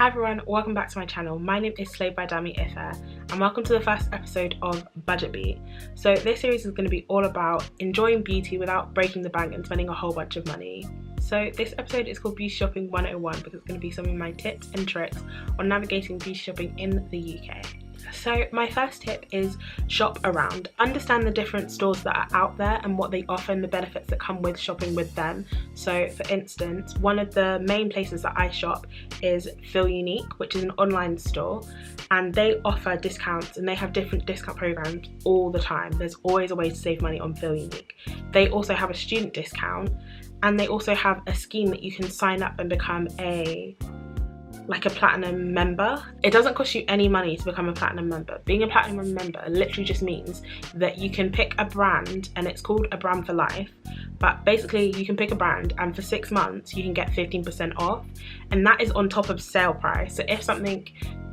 Hi everyone, welcome back to my channel. My name is SlayedByDamiIfe and welcome to the first episode of Budget Beat. So this series is going to be all about enjoying beauty without breaking the bank and spending a whole bunch of money. So this episode is called Beauty Shopping 101 because it's going to be some of my tips and tricks on navigating beauty shopping in the UK. So my first tip is shop around. Understand the different stores that are out there and what they offer and the benefits that come with shopping with them. So for instance, one of the main places that I shop is Feel Unique, which is an online store, and they offer discounts and they have different discount programs all the time. There's always a way to save money on Feel Unique. They also have a student discount and they also have a scheme that you can sign up and become a platinum member. It doesn't cost you any money to become a platinum member. Being a platinum member literally just means that you can pick a brand, and it's called a brand for life, but basically you can pick a brand and for 6 months you can get 15% off, and that is on top of sale price. So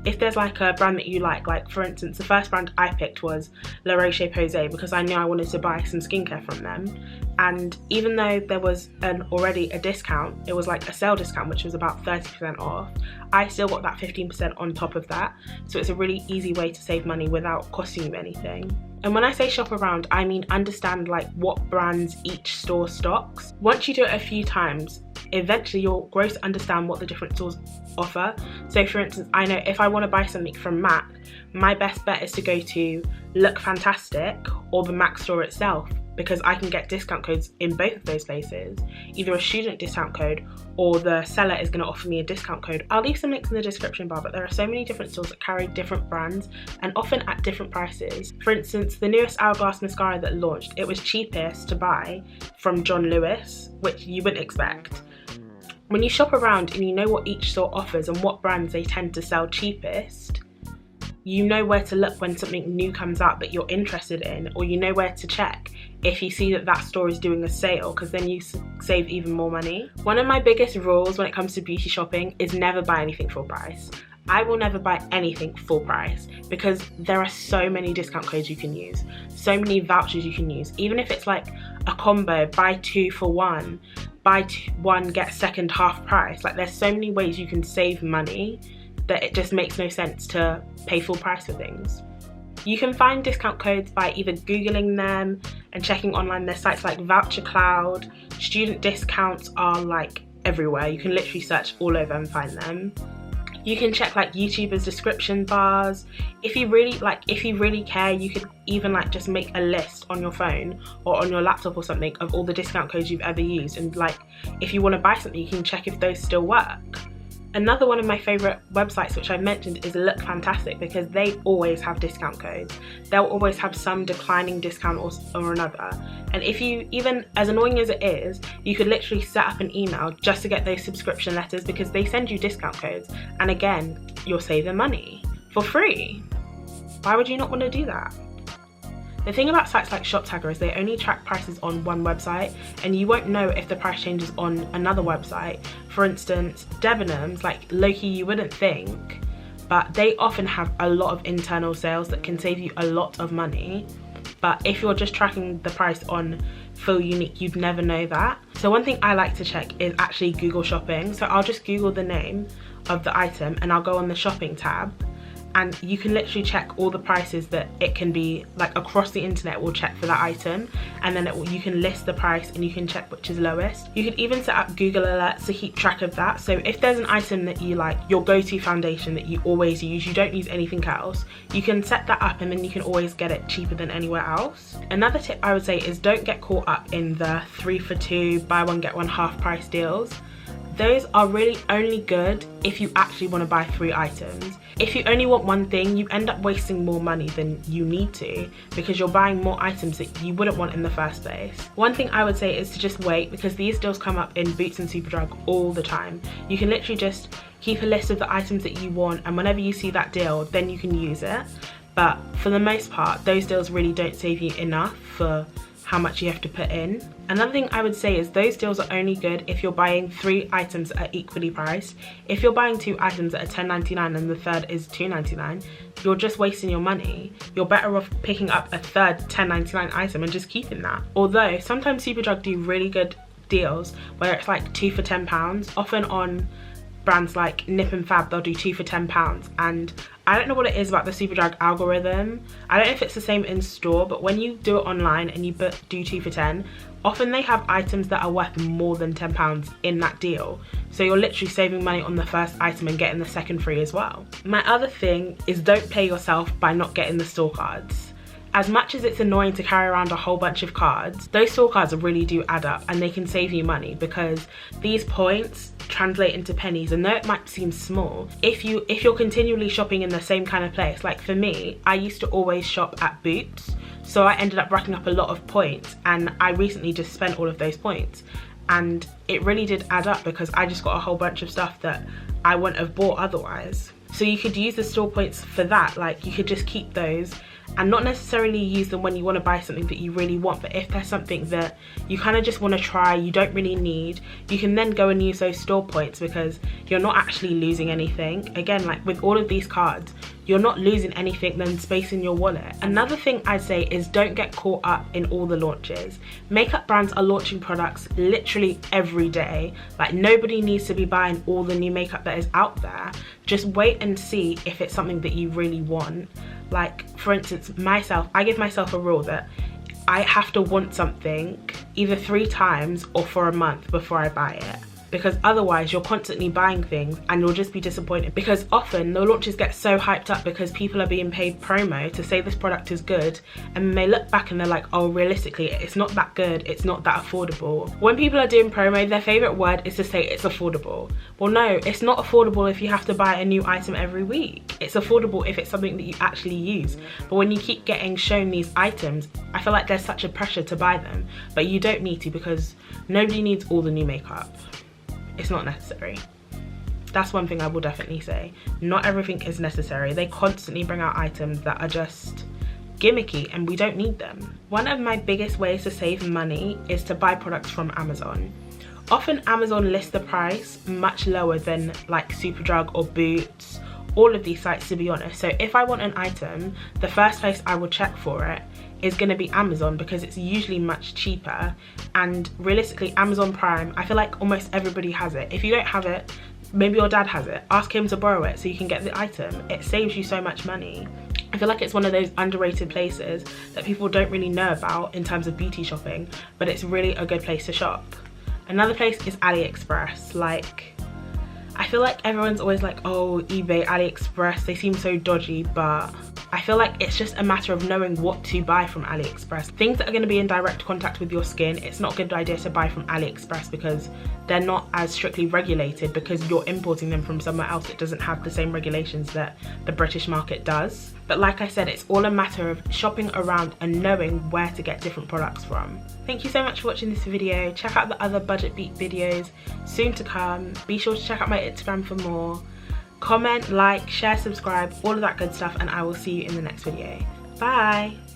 if there's like a brand that you like for instance, the first brand I picked was La Roche-Posay because I knew I wanted to buy some skincare from them, and even though there was already a discount, it was like a sale discount which was about 30% off, I still got that 15% on top of that. So it's a really easy way to save money without costing you anything. And when I say shop around, I mean understand like what brands each store stocks. Once you do it a few times, eventually you'll grow to understand what the different stores offer. So for instance, I know if I want to buy something from MAC, my best bet is to go to Look Fantastic or the MAC store itself, because I can get discount codes in both of those places, either a student discount code or the seller is going to offer me a discount code. I'll leave some links in the description bar, but there are so many different stores that carry different brands and often at different prices. For instance, the newest Hourglass mascara that launched, it was cheapest to buy from John Lewis, which you wouldn't expect. When you shop around and you know what each store offers and what brands they tend to sell cheapest, you know where to look when something new comes out that you're interested in, or you know where to check if you see that that store is doing a sale, because then you save even more money. One of my biggest rules when it comes to beauty shopping is never buy anything full price. I will never buy anything full price because there are so many discount codes you can use, so many vouchers you can use. Even if it's like a combo, buy 2 for 1, buy one get second half price. Like there's so many ways you can save money that it just makes no sense to pay full price for things. You can find discount codes by either Googling them and checking online. There's sites like Voucher Cloud. Student discounts are like everywhere. You can literally search all over and find them. You can check like YouTubers' description bars. If you really care, you could even like just make a list on your phone or on your laptop or something of all the discount codes you've ever used, and like if you want to buy something you can check if those still work. Another one of my favourite websites which I mentioned is Look Fantastic, because they always have discount codes. They'll always have some declining discount or another. And if you, even as annoying as it is, you could literally set up an email just to get those subscription letters because they send you discount codes. And again, you're saving money for free. Why would you not want to do that? The thing about sites like ShopTagger is they only track prices on one website and you won't know if the price changes on another website. For instance, Debenhams, like low-key you wouldn't think, but they often have a lot of internal sales that can save you a lot of money. But if you're just tracking the price on Feel Unique, you'd never know that. So one thing I like to check is actually Google Shopping. So I'll just Google the name of the item and I'll go on the shopping tab, and you can literally check all the prices that it can be, like across the internet will check for that item, and then you can list the price and you can check which is lowest. You could even set up Google Alerts to keep track of that. So if there's an item that you like, your go-to foundation that you always use, you don't use anything else, you can set that up and then you can always get it cheaper than anywhere else. Another tip I would say is don't get caught up in the 3 for 2, buy one get one half price deals. Those are really only good if you actually want to buy 3 items. If you only want one thing, you end up wasting more money than you need to because you're buying more items that you wouldn't want in the first place. One thing I would say is to just wait, because these deals come up in Boots and Superdrug all the time. You can literally just keep a list of the items that you want, and whenever you see that deal, then you can use it. But for the most part, those deals really don't save you enough for how much you have to put in. Another thing I would say is those deals are only good if you're buying 3 items that are equally priced. If you're buying 2 items that are $10.99 and the third is $2.99, you're just wasting your money. You're better off picking up a third $10.99 item and just keeping that. Although sometimes Superdrug do really good deals where it's like 2 for £10, often on brands like Nip and Fab, they'll do 2 for £10, and I don't know what it is about the Superdrug algorithm. I don't know if it's the same in store, but when you do it online and you do 2 for 10, often they have items that are worth more than £10 in that deal. So you're literally saving money on the first item and getting the second free as well. My other thing is, don't pay yourself by not getting the store cards. As much as it's annoying to carry around a whole bunch of cards, those store cards really do add up, and they can save you money because these points translate into pennies. And though it might seem small, if you're continually shopping in the same kind of place, like for me, I used to always shop at Boots, so I ended up racking up a lot of points, and I recently just spent all of those points, and it really did add up because I just got a whole bunch of stuff that I wouldn't have bought otherwise. So you could use the store points for that. Like, you could just keep those and not necessarily use them when you want to buy something that you really want, but if there's something that you kind of just want to try, you don't really need, you can then go and use those store points because you're not actually losing anything. Again, like with all of these cards, you're not losing anything than space in your wallet. Another thing I'd say is, don't get caught up in all the launches. Makeup brands are launching products literally every day. Like, nobody needs to be buying all the new makeup that is out there. Just wait and see if it's something that you really want. Like, for instance, I give myself a rule that I have to want something either 3 times or for a month before I buy it, because otherwise you're constantly buying things and you'll just be disappointed, because often the launches get so hyped up because people are being paid promo to say this product is good, and they look back and they're like, oh, realistically it's not that good, it's not that affordable. When people are doing promo, their favorite word is to say it's affordable. Well, no, it's not affordable if you have to buy a new item every week. It's affordable if it's something that you actually use. But when you keep getting shown these items, I feel like there's such a pressure to buy them, but you don't need to, because nobody needs all the new makeup. It's not necessary. That's one thing I will definitely say. Not everything is necessary. They constantly bring out items that are just gimmicky and we don't need them. One of my biggest ways to save money is to buy products from Amazon. Often Amazon lists the price much lower than like Superdrug or Boots, all of these sites, to be honest. So if I want an item, the first place I will check for it is going to be Amazon, because it's usually much cheaper. And realistically, Amazon Prime, I feel like almost everybody has it. If you don't have it, maybe your dad has it, ask him to borrow it so you can get the item. It saves you so much money. I feel like it's one of those underrated places that people don't really know about in terms of beauty shopping, but it's really a good place to shop. Another place is AliExpress. Like, I feel like everyone's always like, oh, eBay, AliExpress, they seem so dodgy, but I feel like it's just a matter of knowing what to buy from AliExpress. Things that are going to be in direct contact with your skin, it's not a good idea to buy from AliExpress because they're not as strictly regulated, because you're importing them from somewhere else that doesn't have the same regulations that the British market does. But like I said, it's all a matter of shopping around and knowing where to get different products from. Thank you so much for watching this video. Check out the other Budget Beat videos soon to come. Be sure to check out my Instagram for more. Comment, like, share, subscribe, all of that good stuff, and I will see you in the next video. Bye!